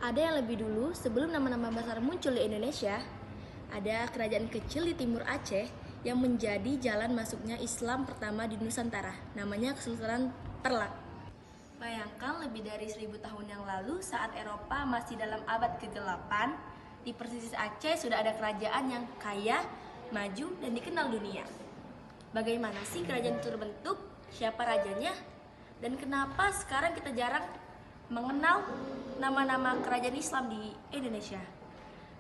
ada yang lebih dulu sebelum nama-nama besar muncul di Indonesia. Ada kerajaan kecil di timur Aceh yang menjadi jalan masuknya Islam pertama di Nusantara. Namanya Kesultanan Perlak. Bayangkan lebih dari 1000 tahun yang lalu saat Eropa masih dalam abad ke-8, di pesisir Aceh sudah ada kerajaan yang kaya, maju, dan dikenal dunia. Bagaimana sih kerajaan itu terbentuk? Siapa rajanya? Dan kenapa sekarang kita jarang mengenal nama-nama kerajaan Islam di Indonesia?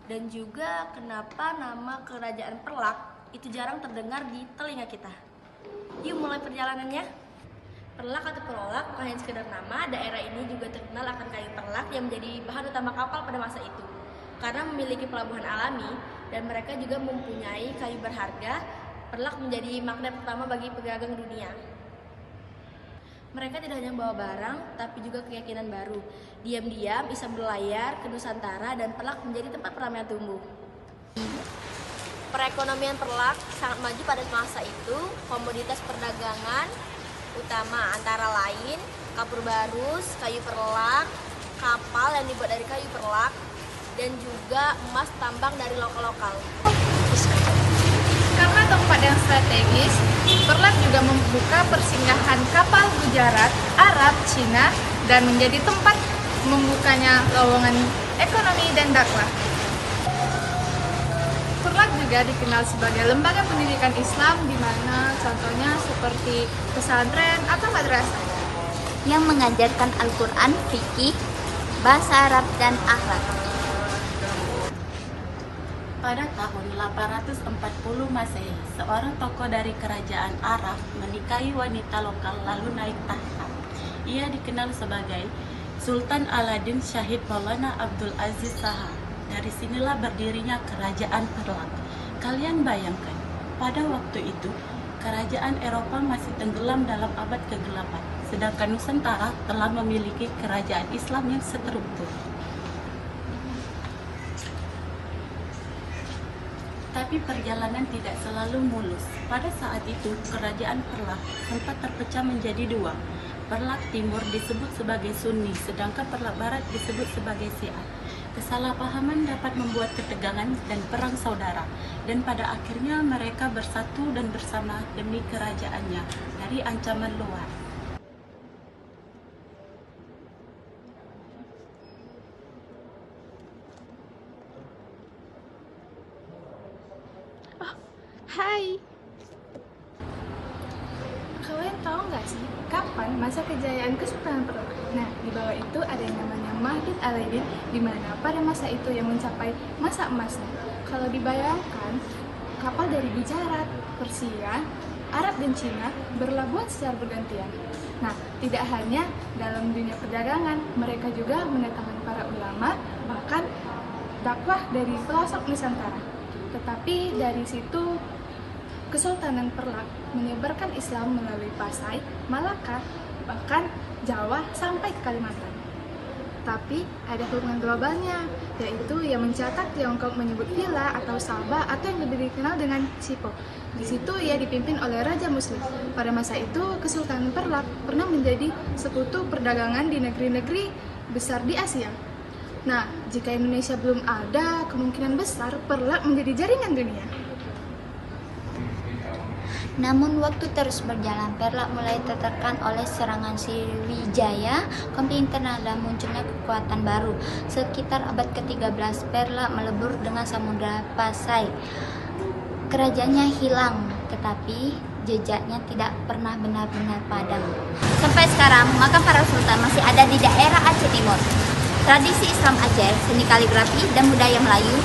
Dan juga kenapa nama kerajaan Perlak itu jarang terdengar di telinga kita? Yuk mulai perjalanannya. Perlak atau Perolak bukan hanya sekedar nama, daerah ini juga terkenal akan kayu perlak yang menjadi bahan utama kapal pada masa itu. Karena memiliki pelabuhan alami dan mereka juga mempunyai kayu berharga, perlak menjadi magnet pertama bagi pedagang dunia. Mereka tidak hanya membawa barang, tapi juga keyakinan baru. Diam-diam Islam berlayar ke Nusantara dan Perlak menjadi tempat peramaian tumbuh. Perekonomian Perlak sangat maju pada masa itu. Komoditas perdagangan utama antara lain kapur barus, kayu perlak, kapal yang dibuat dari kayu perlak, dan juga emas tambang dari lokal-lokal. Karena tempat yang strategis, Perlak juga membuka persinggahan kapal Gujarat, Arab, Cina, dan menjadi tempat membukanya lowongan ekonomi dan dakwah. Perlak juga dikenal sebagai lembaga pendidikan Islam di mana contohnya seperti pesantren atau madrasah yang mengajarkan Al-Quran, fikih, bahasa Arab, dan akhlak. Pada tahun 840 Masehi, seorang tokoh dari kerajaan Arab menikahi wanita lokal lalu naik tahta. Ia dikenal sebagai Sultan Aladin Syahid Maulana Abdul Aziz Shah. Dari sinilah berdirinya kerajaan Perlak. Kalian bayangkan, pada waktu itu, kerajaan Eropa masih tenggelam dalam abad ke-8, sedangkan Nusantara telah memiliki kerajaan Islam yang struktur. Tapi perjalanan tidak selalu mulus. Pada saat itu, kerajaan Perlak sempat terpecah menjadi dua. Perlak Timur disebut sebagai Sunni, sedangkan Perlak Barat disebut sebagai Syiah. Kesalahpahaman dapat membuat ketegangan dan perang saudara, dan pada akhirnya mereka bersatu dan bersama demi kerajaannya dari ancaman luar. Hai. Kalian tahu nggak sih kapan masa kejayaan Kesultanan Perlak? Nah, di bawah itu ada yang namanya Mahdud Alaidin, di mana pada masa itu yang mencapai masa emasnya. Kalau dibayangkan, kapal dari Gujarat, Persia, Arab dan Cina berlabuhan secara bergantian. Nah, tidak hanya dalam dunia perdagangan, mereka juga mendatangkan para ulama, bahkan dakwah dari pelosok Nusantara. Tetapi dari situ Kesultanan Perlak menyebarkan Islam melalui Pasai, Malaka, bahkan Jawa sampai ke Kalimantan. Tapi ada hubungan globalnya, yaitu yang mencatat Tiongkok menyebut Villa atau Sabah atau yang lebih dikenal dengan Sipo. Di situ ia dipimpin oleh Raja Muslim. Pada masa itu Kesultanan Perlak pernah menjadi sekutu perdagangan di negeri-negeri besar di Asia. Nah, jika Indonesia belum ada, kemungkinan besar Perlak menjadi jaringan dunia. Namun waktu terus berjalan, Perlak mulai tertekan oleh serangan Sriwijaya, komplit internal dan munculnya kekuatan baru. Sekitar abad ke-13, Perlak melebur dengan Samudra Pasai. Kerajaannya hilang, tetapi jejaknya tidak pernah benar-benar padam. Sampai sekarang, makam para sultan masih ada di daerah Aceh Timur. Tradisi Islam Aceh, seni kaligrafi, dan budaya Melayu,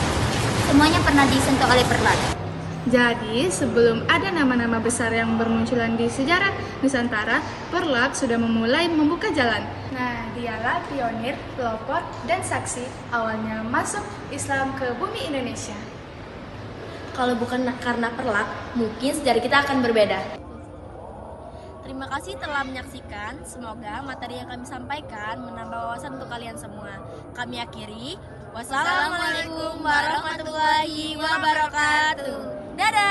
semuanya pernah disentuh oleh Perlak. Jadi, sebelum ada nama-nama besar yang bermunculan di sejarah Nusantara, Perlak sudah memulai membuka jalan. Nah, dialah pionir, pelopor, dan saksi awalnya masuk Islam ke bumi Indonesia. Kalau bukan karena Perlak, mungkin sejarah kita akan berbeda. Terima kasih telah menyaksikan. Semoga materi yang kami sampaikan menambah wawasan untuk kalian semua. Kami akhiri. Wassalamualaikum warahmatullahi wabarakatuh. Dadah!